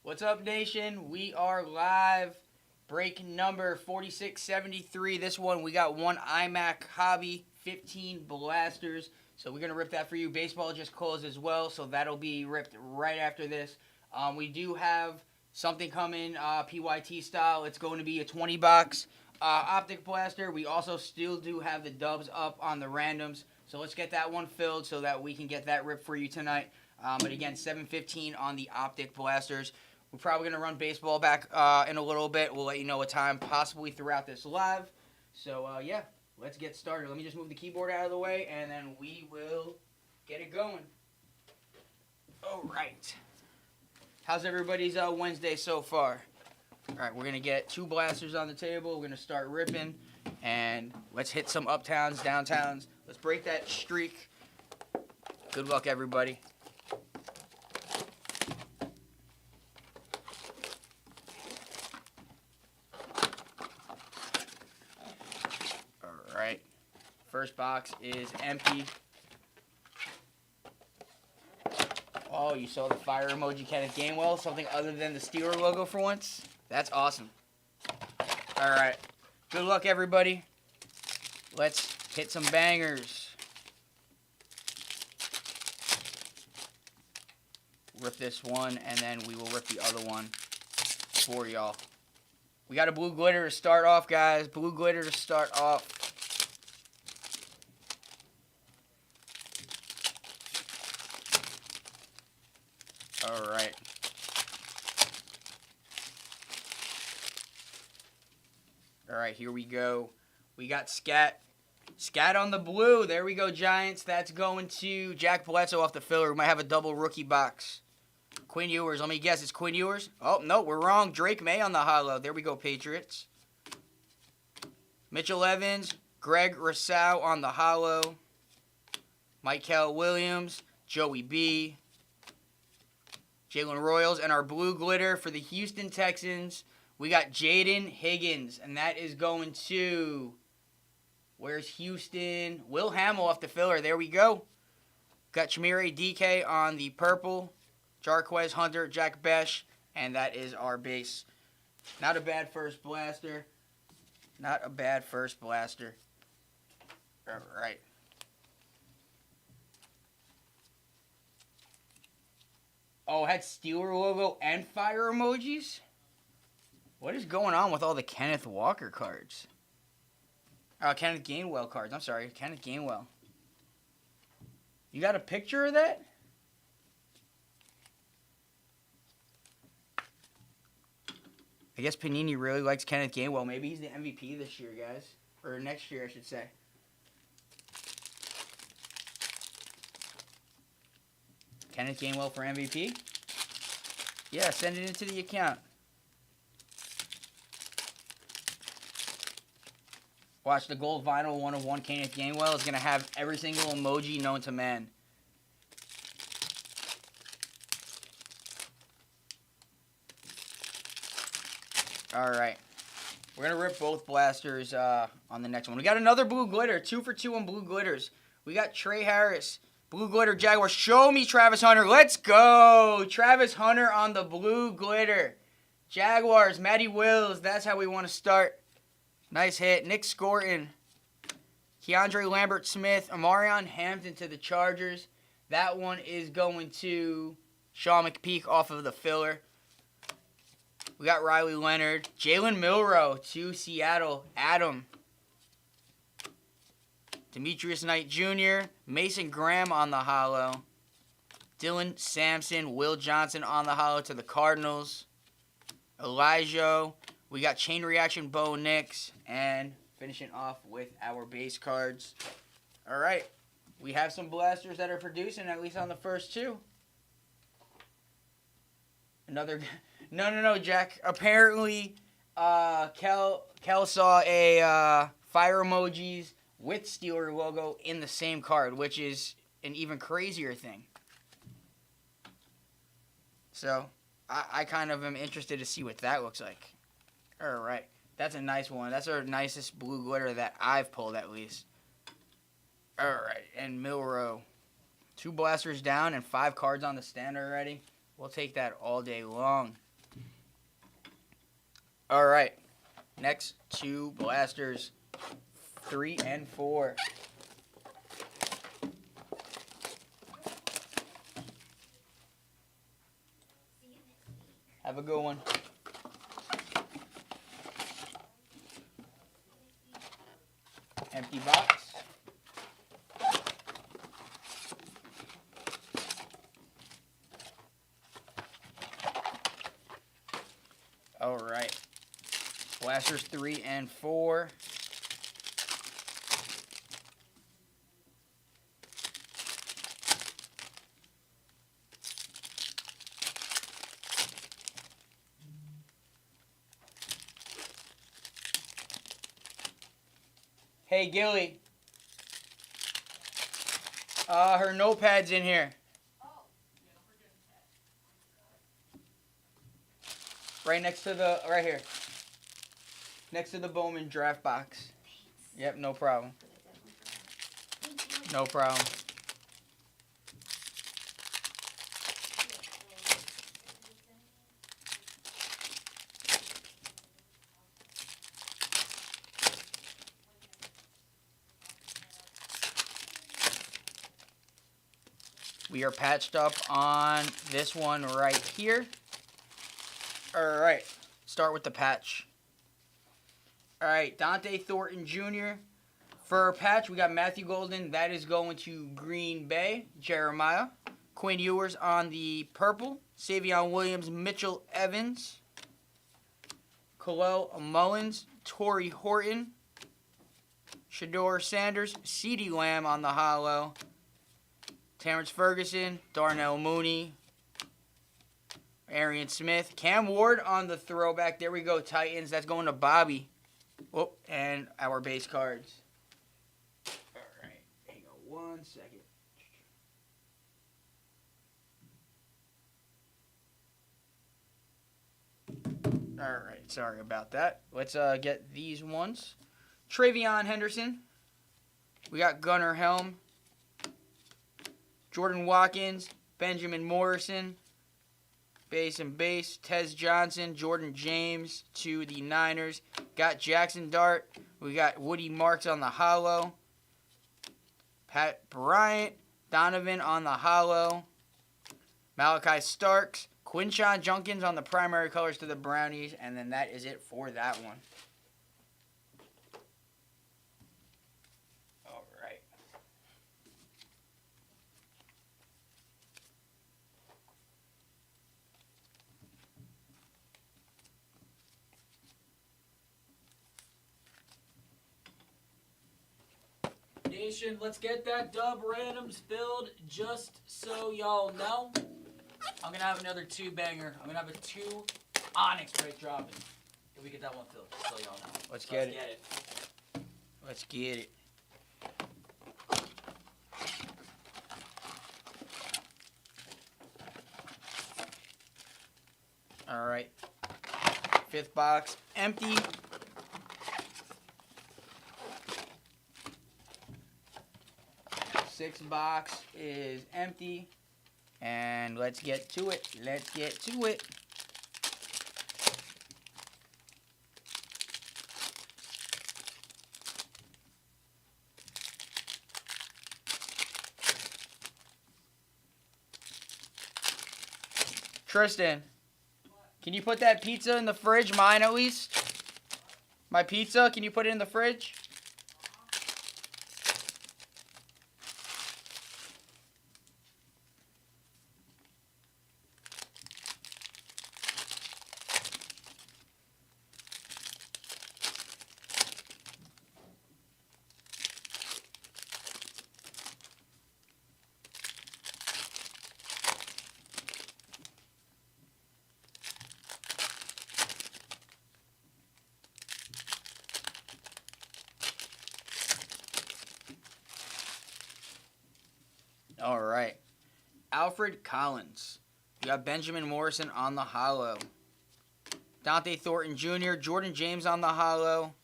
What's up, nation? We are live. Break number 4673. This one, we got one iMac Hobby, 15 blasters. So we're going to rip that for you. Baseball just closed as well, so that'll be ripped right after this. We do have something coming, PYT style. It's going to be a 20 box optic blaster. We also still do have the dubs up on the randoms. So let's get that one filled so that we can get that ripped for you tonight. But again, 715 on the optic blasters. We're probably going to run baseball back in a little bit. We'll let you know what time, possibly throughout this live. So, yeah, let's get started. Let me just move the keyboard out of the way, and then we will get it going. All right. How's everybody's Wednesday so far? All right, we're going to get two blasters on the table. We're going to start ripping, and let's hit some uptowns, downtowns. Let's break that streak. Good luck, everybody. Alright, first box is empty. Oh, you saw the fire emoji, Kenneth Gainwell? Something other than the Steeler logo for once? That's awesome. Alright, good luck, everybody. Let's hit some bangers. Rip this one, and then we will rip the other one for y'all. We got a blue glitter to start off, guys. Blue glitter to start off. All right. All right, here we go. We got Scat. Scat on the blue. There we go, Giants. That's going to Jack Bledsoe off the filler. We might have a double rookie box. Quinn Ewers. Let me guess. It's Quinn Ewers? Oh, no, we're wrong. Drake May on the hollow. There we go, Patriots. Mitchell Evans. Greg Rousseau on the hollow. Michael Williams. Joey B. Jalen Royals. And our blue glitter for the Houston Texans. We got Jaden Higgins. And that is going to... Where's Houston? Will Hamill off the filler. There we go. Got Chimere DK on the purple. Jarquez Hunter, Jack Besh, and that is our base. Not a bad first blaster. Not a bad first blaster. All right. Oh, it had Steeler logo and fire emojis? What is going on with all the Kenneth Walker cards? Kenneth Gainwell cards. I'm sorry, Kenneth Gainwell. You got a picture of that? I guess Panini really likes Kenneth Gainwell. Maybe he's the MVP this year, guys. Or next year, I should say. Kenneth Gainwell for MVP? Yeah, send it into the account. Watch, the gold vinyl 1/1 Kenneth Gainwell is going to have every single emoji known to man. All right. We're going to rip both blasters on the next one. We got another blue glitter. 2 for 2 on blue glitters. We got Trey Harris. Blue glitter Jaguars. Show me Travis Hunter. Let's go. Travis Hunter on the blue glitter. Jaguars. Matty Wills. That's how we want to start. Nice hit. Nick Scorton. Keandre Lambert-Smith. Amarion Hampton to the Chargers. That one is going to Sean McPeak off of the filler. We got Riley Leonard. Jalen Milroe to Seattle. Adam. Demetrius Knight Jr. Mason Graham on the hollow. Dylan Sampson. Will Johnson on the hollow to the Cardinals. Elijah. We got Chain Reaction Bo Nix. And finishing off with our base cards. All right. We have some blasters that are producing, at least on the first two. Another... No, Jack. Apparently, Kel saw a fire emojis with Steeler logo in the same card, which is an even crazier thing. So, I kind of am interested to see what that looks like. All right. That's a nice one. That's our nicest blue glitter that I've pulled, at least. All right. And Milroe. 2 blasters down and 5 cards on the stand already. We'll take that all day long. All right. Next two blasters, 3 and 4. Have a good one. Empty box. All right. Blasters 3 and 4. Hey, Gilly. Her notepad's in here. Right next to the, right here. Next to the Bowman draft box. Yep, no problem. No problem. We are patched up on this one right here. All right, start with the patch. All right, Dante Thornton Jr. For patch, we got Matthew Golden. That is going to Green Bay. Jeremiah. Quinn Ewers on the purple. Savion Williams, Mitchell Evans. Khalil Mullins, Torrey Horton. Shedeur Sanders, CeeDee Lamb on the hollow. Terrence Ferguson, Darnell Mooney. Arian Smith. Cam Ward on the throwback. There we go, Titans. That's going to Bobby. Oh, and our base cards. All right. Hang on 1 second. All right. Sorry about that. Let's get these ones. Travion Henderson. We got Gunnar Helm. Jordan Watkins. Benjamin Morrison. Base and base. Tez Johnson. Jordan James to the Niners. Got Jackson Dart. We got Woody Marks on the hollow. Pat Bryant. Donovan on the hollow. Malachi Starks. Quinshon Junkins on the primary colors to the Brownies. And then that is it for that one. All right. Nation, let's get that dub randoms filled just so y'all know. I'm going to have another 2-banger. I'm going to have a 2 Onyx break dropping. If we get that one filled, just so y'all know. Let's get it. Let's get it. All right. 5th box, empty. Sixth box is empty. And let's get to it. Let's get to it. Tristan, can you put that pizza in the fridge? Mine at least. My pizza, can you put it in the fridge? All right. Alfred Collins. You got Benjamin Morrison on the hollow. Dante Thornton Jr., Jordan James on the hollow.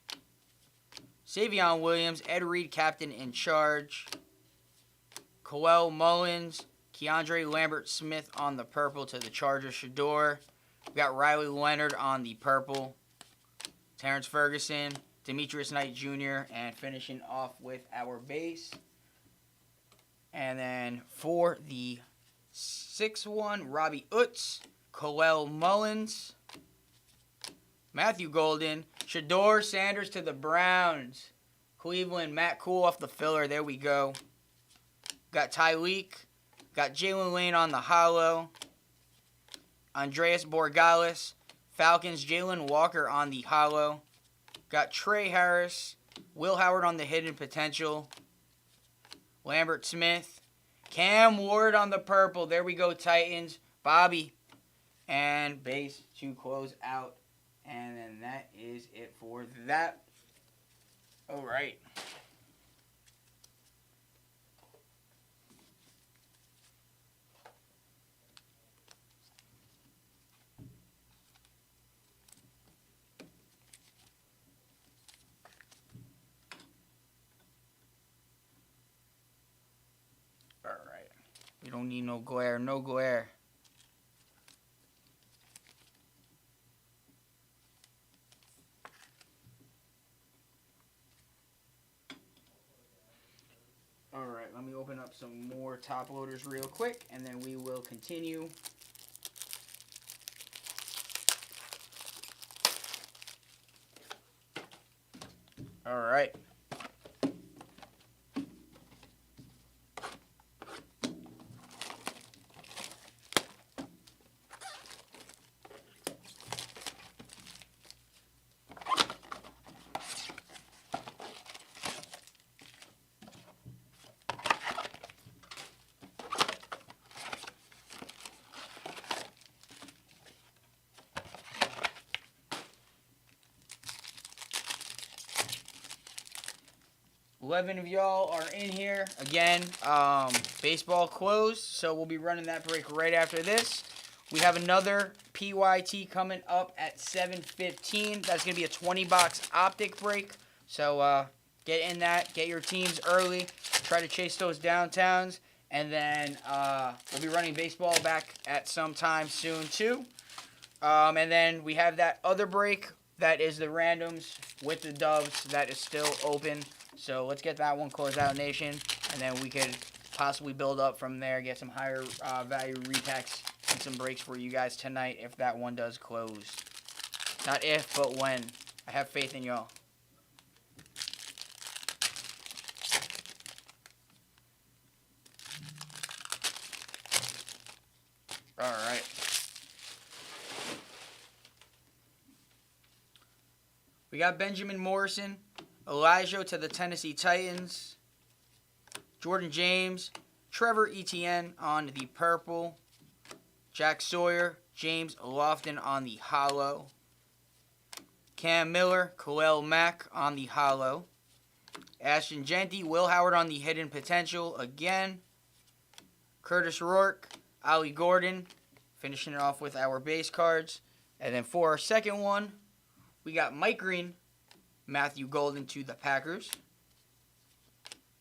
Savion Williams, Ed Reed, captain in charge. Khalil Mullins, Keandre Lambert-Smith on the purple to the Chargers. Shedeur. We got Riley Leonard on the purple. Terrence Ferguson, Demetrius Knight Jr., and finishing off with our base. And then for the 6-1, Robbie Utz, Khalil Mullins, Matthew Golden, Shedeur Sanders to the Browns, Cleveland, Matt Cool off the filler. There we go. Got Tyreek, got Jalen Lane on the hollow, Andreas Borregales, Falcons, Jalen Walker on the hollow, got Trey Harris, Will Howard on the hidden potential, Lambert Smith, Cam Ward on the purple. There we go, Titans. Bobby. And base to close out. And then that is it for that. All right. We don't need no glare, no glare. Alright, let me open up some more top loaders real quick, and then we will continue. Alright. $11 of y'all are in here. Again, baseball closed, so we'll be running that break right after this. We have another PYT coming up at 7:15. That's going to be a 20-box optic break. So get in that. Get your teams early. Try to chase those downtowns. And then we'll be running baseball back at some time soon, too. And then we have that other break. That is the randoms with the Doves. That is still open. So let's get that one closed out, Nation, and then we could possibly build up from there, get some higher value repacks and some breaks for you guys tonight if that one does close. Not if, but when. I have faith in y'all. All right. We got Benjamin Morrison, Elijah to the Tennessee Titans, Jordan James, Trevor Etienne on the purple, Jack Sawyer, James Lofton on the hollow, Cam Miller, Khalil Mack on the hollow, Ashton Genty, Will Howard on the hidden potential again, Curtis Rourke, Ollie Gordon, finishing it off with our base cards. And then for our second one, we got Mike Green, Matthew Golden to the Packers,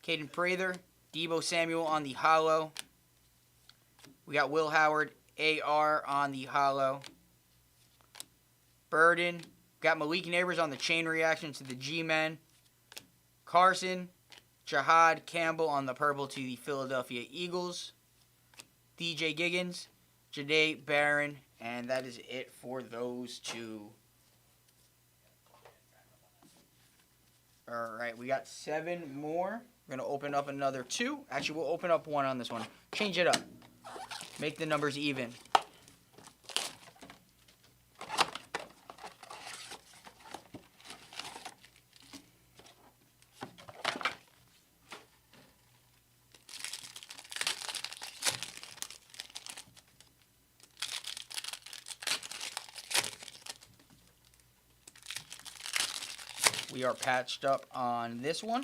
Caden Prather, Deebo Samuel on the hollow. We got Will Howard, AR on the hollow. Burden, got Malik Neighbors on the chain reaction to the G-Men. Carson, Jahad Campbell on the purple to the Philadelphia Eagles. DJ Giggins, Jahdae Barron, and that is it for those two. All right, we got 7 more. We're going to open up another 2. Actually, we'll open up 1 on this one. Change it up. Make the numbers even. We are patched up on this one.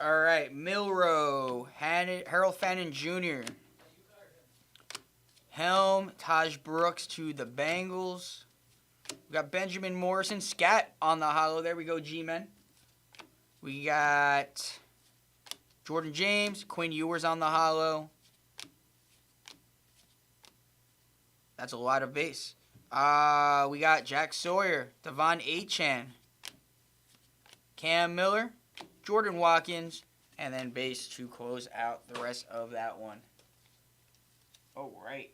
All right, Milrow, Harold Fannin Jr., Helm, Taj Brooks to the Bengals, We got Benjamin Morrison, Scat on the hollow. There we go, G-Men. We got Jordan James, Quinn Ewers on the hollow. That's a lot of base. We got Jack Sawyer, Devon Achan, Cam Miller, Jordan Watkins, and then base to close out the rest of that one. All right.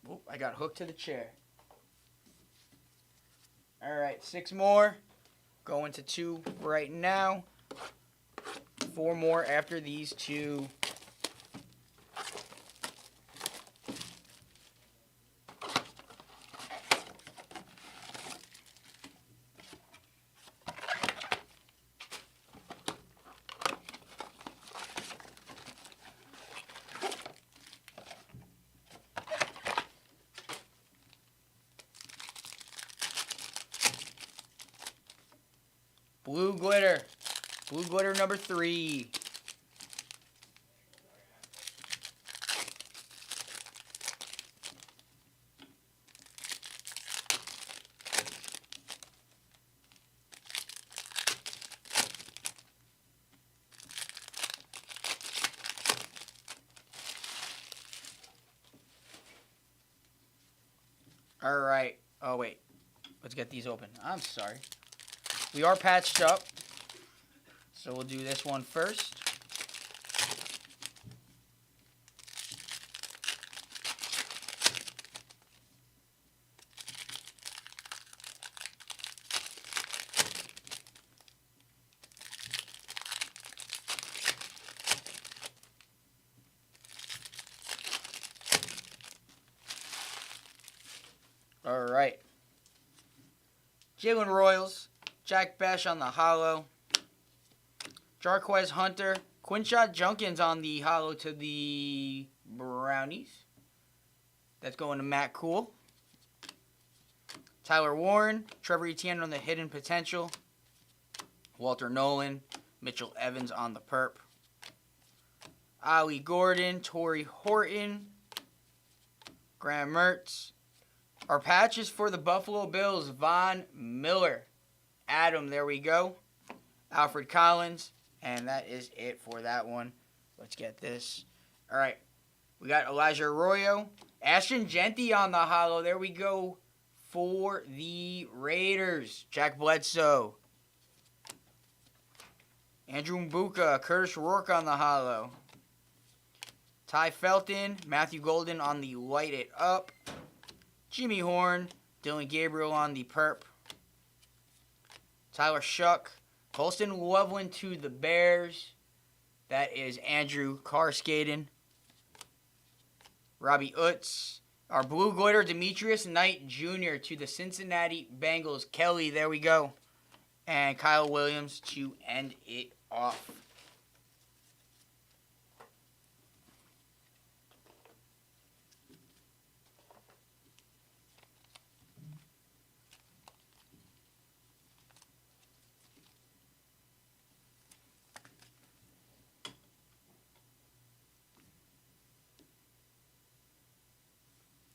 Oop, I got hooked to the chair. All right, 6 more. Going to 2 right now. 4 more after these 2. Blue glitter. Blue glitter number 3. All right. Oh, wait. Let's get these open. I'm sorry. We are patched up, so we'll do this one first. All right. Jalen Royals, Jack Besh on the hollow, Jarquez Hunter, Quinshot Junkins on the hollow to the Brownies. That's going to Matt Cool. Tyler Warren, Trevor Etienne on the hidden potential, Walter Nolan, Mitchell Evans on the perp, Ollie Gordon, Torrey Horton, Graham Mertz. Our patches for the Buffalo Bills, Von Miller. Adam, there we go. Alfred Collins. And that is it for that one. Let's get this. All right. We got Elijah Arroyo. Ashton Genty on the hollow. There we go for the Raiders. Jack Bledsoe. Andrew Mbuka. Curtis Rourke on the hollow. Ty Felton. Matthew Golden on the light it up. Jimmy Horn, Dylan Gabriel on the perp. Tyler Shuck, Colston Loveland to the Bears. That is Andrew Carskaden. Robbie Utz. Our blue glitter, Demetrius Knight Jr. to the Cincinnati Bengals. Kelly, there we go. And Kyle Williams to end it off.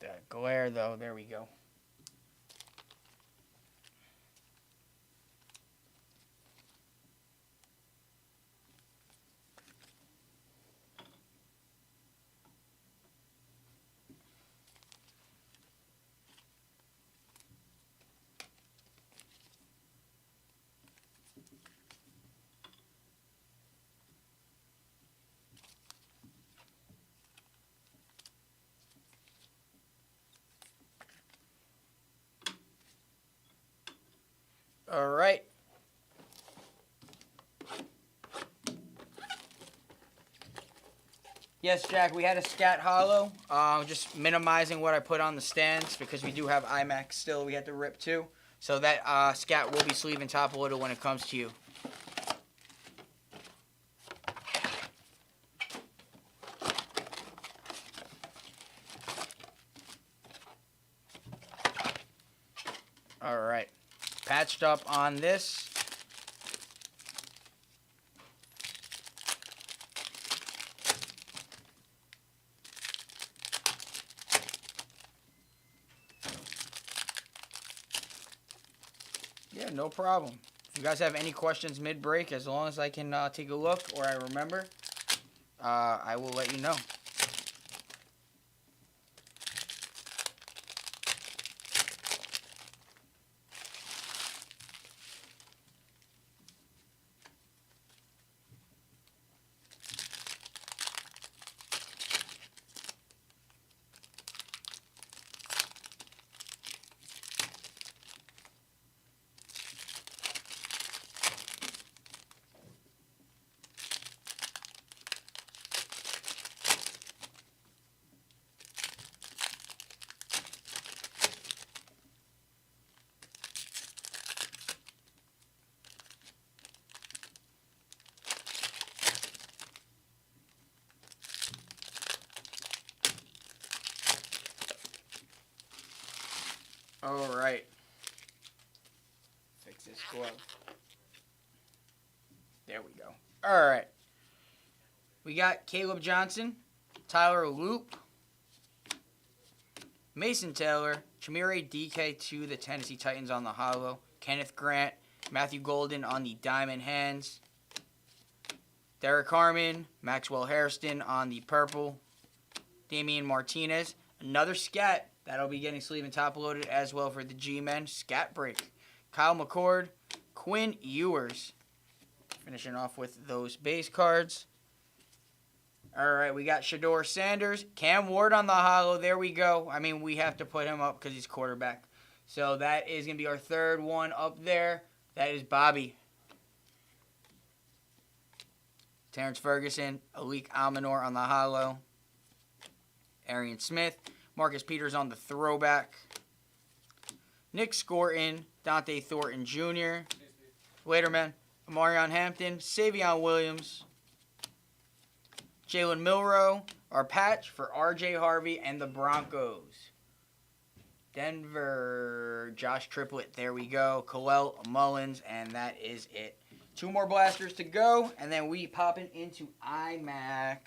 That glare, though, there we go. All right. Yes, Jack, we had a scat hollow. Just minimizing what I put on the stands because we do have IMAX still. We had to rip too. So that scat will be sleeving top a little when it comes to you. All right. Patched up on this. Yeah, no problem. If you guys have any questions mid-break, as long as I can take a look or I remember, I will let you know. All right. Fix this glove. There we go. All right. We got Caleb Johnson, Tyler Loop, Mason Taylor, Chamire DK to the Tennessee Titans on the hollow, Kenneth Grant, Matthew Golden on the diamond hands, Derek Harmon, Maxwell Hairston on the purple, Damian Martinez, another scat that'll be getting sleeve and top loaded as well for the G-Men, scat break, Kyle McCord, Quinn Ewers, finishing off with those base cards. All right, we got Shedeur Sanders, Cam Ward on the hollow. There we go. I mean, we have to put him up because he's quarterback. So that is going to be our third one up there. That is Bobby. Terrence Ferguson, Alik Almanor on the hollow. Arian Smith, Marcus Peters on the throwback. Nick Scorton, Dante Thornton Jr. Later, man. Amarion Hampton, Savion Williams. Jalen Milroe, our patch for RJ Harvey and the Broncos. Denver, Josh Triplett, there we go. Khalil Mullins, and that is it. 2 more blasters to go, and then we popping into iMac.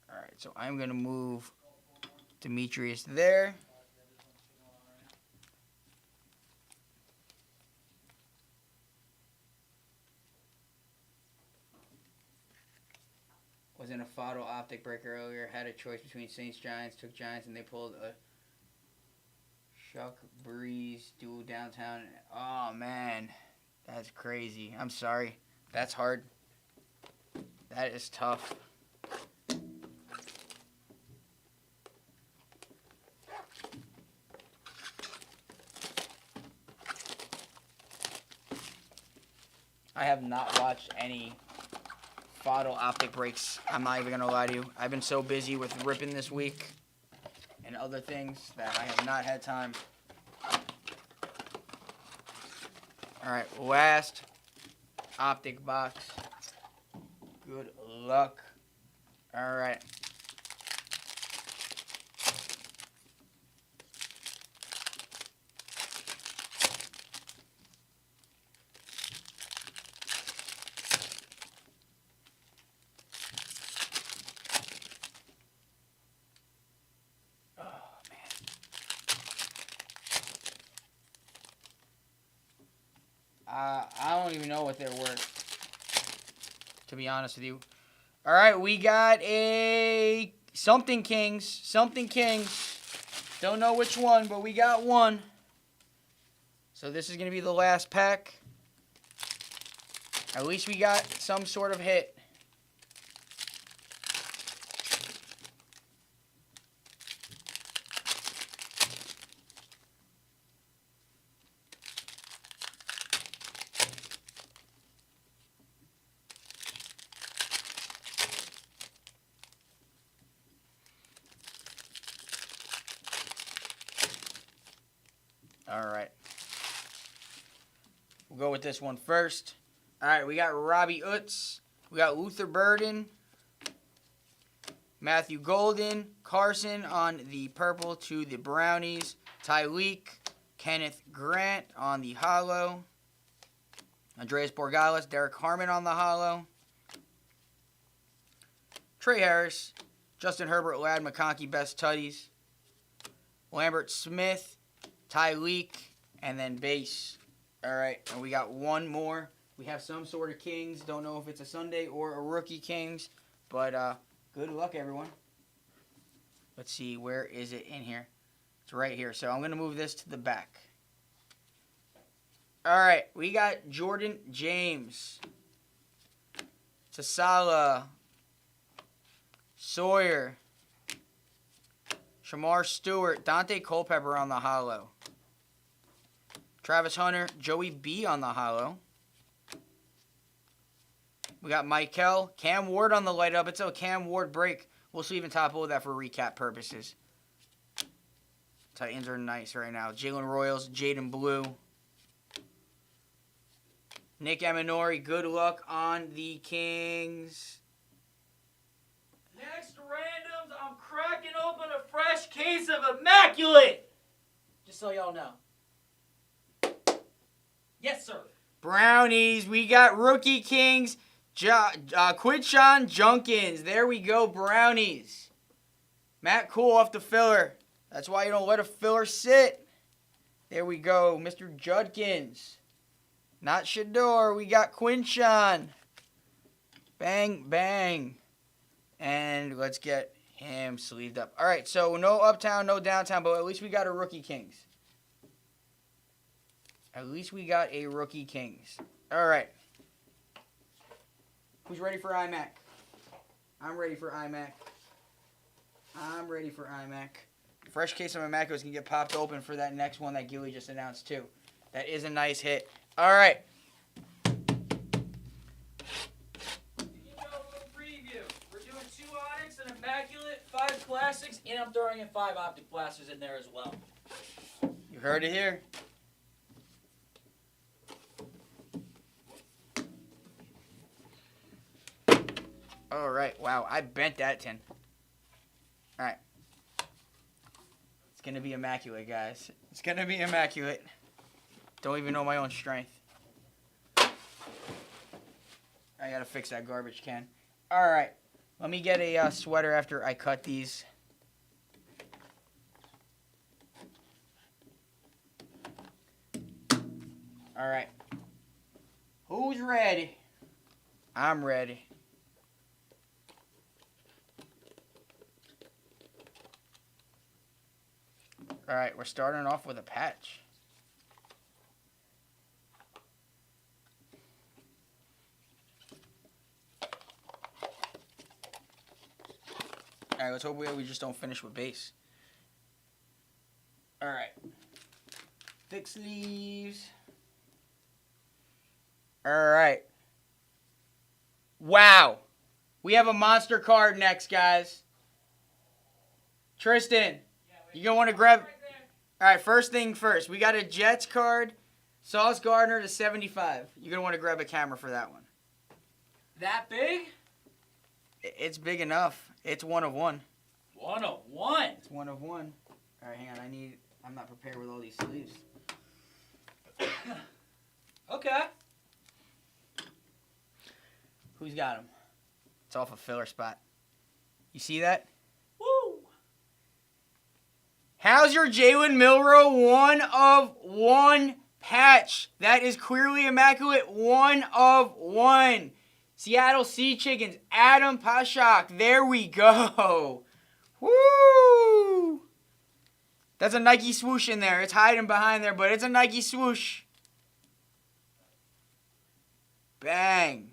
All right, so I'm going to move Demetrius there. Was in a photo optic break earlier. Had a choice between Saints Giants. Took Giants and they pulled a Chuck Breeze duel downtown. Oh man, that's crazy. I'm sorry. That's hard. That is tough. I have not watched any photo optic breaks. I'm not even gonna lie to you. I've been so busy with ripping this week and other things that I have not had time. Alright, last optic box. Good luck. Alright. I don't even know what they're worth, to be honest with you. All right, we got a Something Kings. Don't know which one, but we got one. So this is going to be the last pack. At least we got some sort of hit. All right. We'll go with this one first. All right, we got Robbie Utz. We got Luther Burden. Matthew Golden. Carson on the purple to the Brownies. Tyreek. Kenneth Grant on the hollow. Andreas Borregales. Derek Harmon on the hollow. Trey Harris. Justin Herbert, Ladd McConkey, best tutties. Lambert Smith, Tyreek, and then base. All right, and we got one more. We have some sort of Kings. Don't know if it's a Sunday or a rookie Kings, but good luck, everyone. Let's see, where is it in here? It's right here. So I'm going to move this to the back. All right, we got Jordan James, Tasala, Sawyer, Shamar Stewart, Dante Culpepper on the hollow. Travis Hunter, Joey B on the hollow. We got Michael, Cam Ward on the light up. It's a Cam Ward break. We'll see even top load that for recap purposes. Titans are nice right now. Jalen Royals, Jaden Blue. Nick Eminori, good luck on the Kings. Next randoms, I'm cracking open a fresh case of Immaculate. Just so y'all know. Yes, sir. Brownies, we got rookie Kings, Quinshon Junkins. There we go, Brownies. Matt Cool off the filler. That's why you don't let a filler sit. There we go, Mr. Judkins. Not Shador, we got Quinshon. Bang, bang. And let's get him sleeved up. All right, so no uptown, no downtown, but at least we got a rookie Kings. At least we got a rookie Kings. All right. Who's ready for iMac? I'm ready for iMac. I'm ready for iMac. Fresh case of Immaculate can get popped open for that next one that Gilly just announced too. That is a nice hit. All right. Preview. We're doing 2 Onyx, an Immaculate, 5 Classics, and I'm throwing in 5 Optic Blasters in there as well. You heard it here. All right. Wow, I bent that tin. All right. It's going to be Immaculate, guys. It's going to be Immaculate. Don't even know my own strength. I got to fix that garbage can. All right. Let me get a sweater after I cut these. All right. Who's ready? I'm ready. All right, we're starting off with a patch. All right, let's hope we just don't finish with base. All right. Thick sleeves. All right. Wow. We have a monster card next, guys. Tristan, you going to want to grab... All right, first thing first. We got a Jets card, Sauce Gardner to 75. You're going to want to grab a camera for that one. That big? It's big enough. It's 1 of 1. 1 of 1. It's 1 of 1. All right, hang on. I'm not prepared with all these sleeves. Okay. Who's got them? It's off a filler spot. You see that? Woo! How's your Jalen Milroe 1 of 1 patch? That is clearly Immaculate. 1 of 1. Seattle Sea Chickens, Adam Pashak. There we go. Woo! That's a Nike swoosh in there. It's hiding behind there, but it's a Nike swoosh. Bang.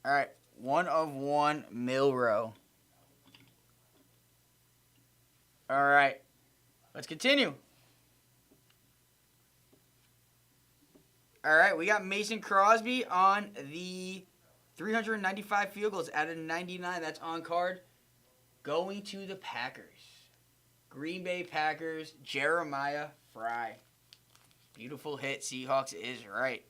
All right. 1 of 1 Milroe. All right. Let's continue. All right, we got Mason Crosby on the 395 field goals out of 99. That's on card. Going to the Packers. Green Bay Packers, Jeremiah Fry. Beautiful hit. Seahawks is right.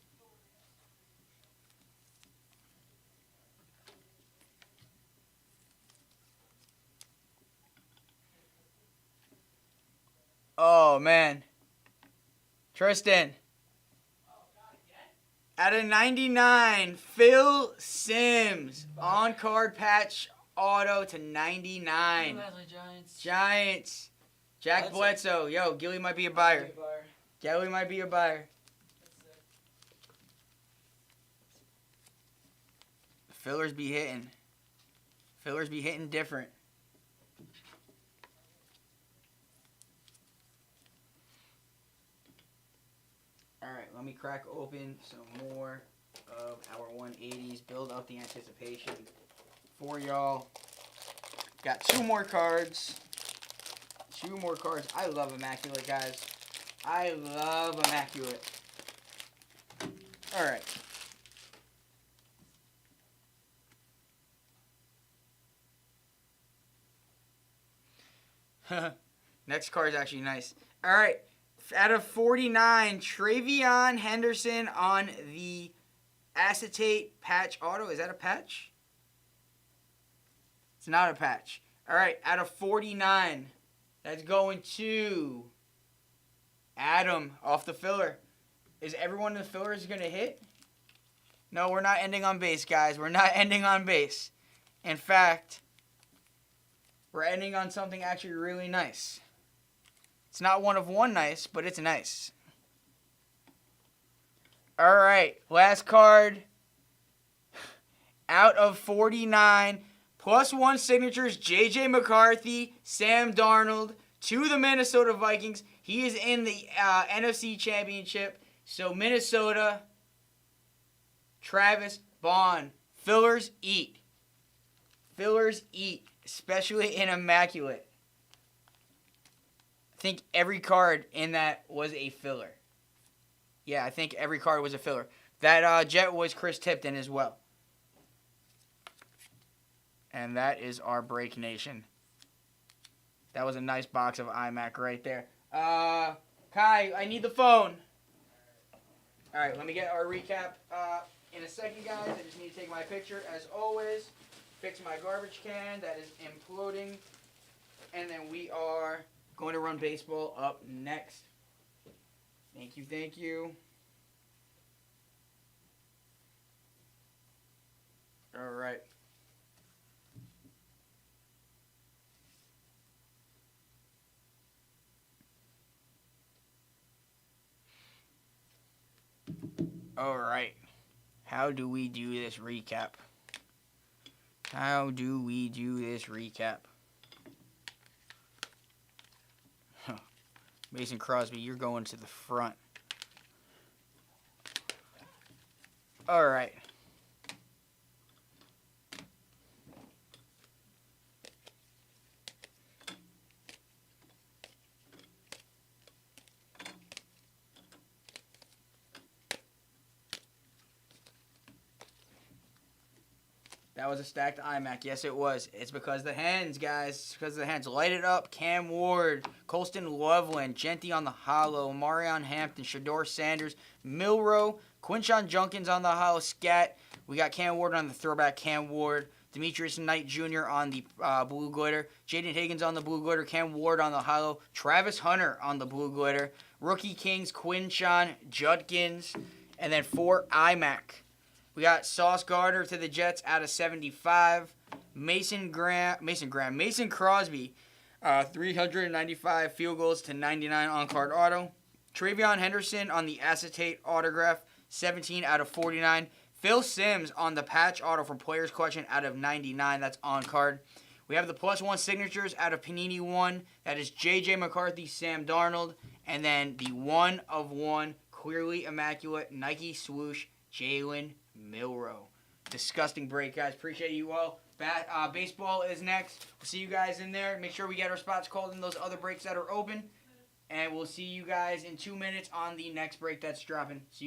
Oh, man. Tristan. Out of 99, Phil Simms. On-card patch auto to 99. Giants. Giants. Jack That's Bledsoe. Yo, Gilly might be a buyer. Gilly might be a buyer. Fillers be hitting. Fillers be hitting different. Alright, let me crack open some more of our 180s. Build up the anticipation for y'all. Got 2 more cards. 2 more cards. I love Immaculate, guys. I love Immaculate. Alright. Next card is actually nice. Alright. Out of 49, Travion Henderson on the acetate patch auto. Is that a patch? It's not a patch. Alright, out of 49, that's going to Adam off the filler. Is everyone in the fillers going to hit? No, we're not ending on base, guys. We're not ending on base. In fact, we're ending on something actually really nice. It's not one of one nice, but it's nice. All right, last card. Out of 49, +1 signatures, J.J. McCarthy, Sam Darnold, to the Minnesota Vikings. He is in the NFC Championship. So Minnesota, Travis Bond. Fillers eat. Fillers eat, especially in Immaculate. I think every card in that was a filler. Yeah, I think every card was a filler. That Jet was Chris Tipton as well. And that is our Break Nation. That was a nice box of iMac right there. Kai, I need the phone. All right, let me get our recap in a second, guys. I just need to take my picture, as always. Fix my garbage can that is imploding. And then we are going to run baseball up next. Thank you, thank you. All right. All right. How do we do this recap? How do we do this recap? Mason Crosby, you're going to the front. All right. That was a stacked iMac. Yes, it was. It's because the hands, guys. It's because of the hands. Light it up. Cam Ward, Colston Loveland, Genty on the hollow, Marion Hampton, Shador Sanders, Milrow, Quinshon Junkins on the hollow, Scat. We got Cam Ward on the throwback, Cam Ward. Demetrius Knight Jr. on the blue glitter. Jaden Higgins on the blue glitter. Cam Ward on the hollow. Travis Hunter on the blue glitter. Rookie Kings, Quinshon Judkins. And then 4 iMac. We got Sauce Gardner to the Jets out of 75. Mason Crosby, 395 field goals to 99 on-card auto. Travion Henderson on the acetate autograph, 17 out of 49. Phil Simms on the patch auto from Players Collection out of 99. That's on-card. We have the +1 signatures out of Panini 1. That is J.J. McCarthy, Sam Darnold. And then the 1 of 1, clearly immaculate, Nike swoosh, Jalen Milrow. Disgusting break, guys. Appreciate you all. Baseball is next. We'll see you guys in there. Make sure we get our spots called in those other breaks that are open. And we'll see you guys in 2 minutes on the next break that's dropping. See you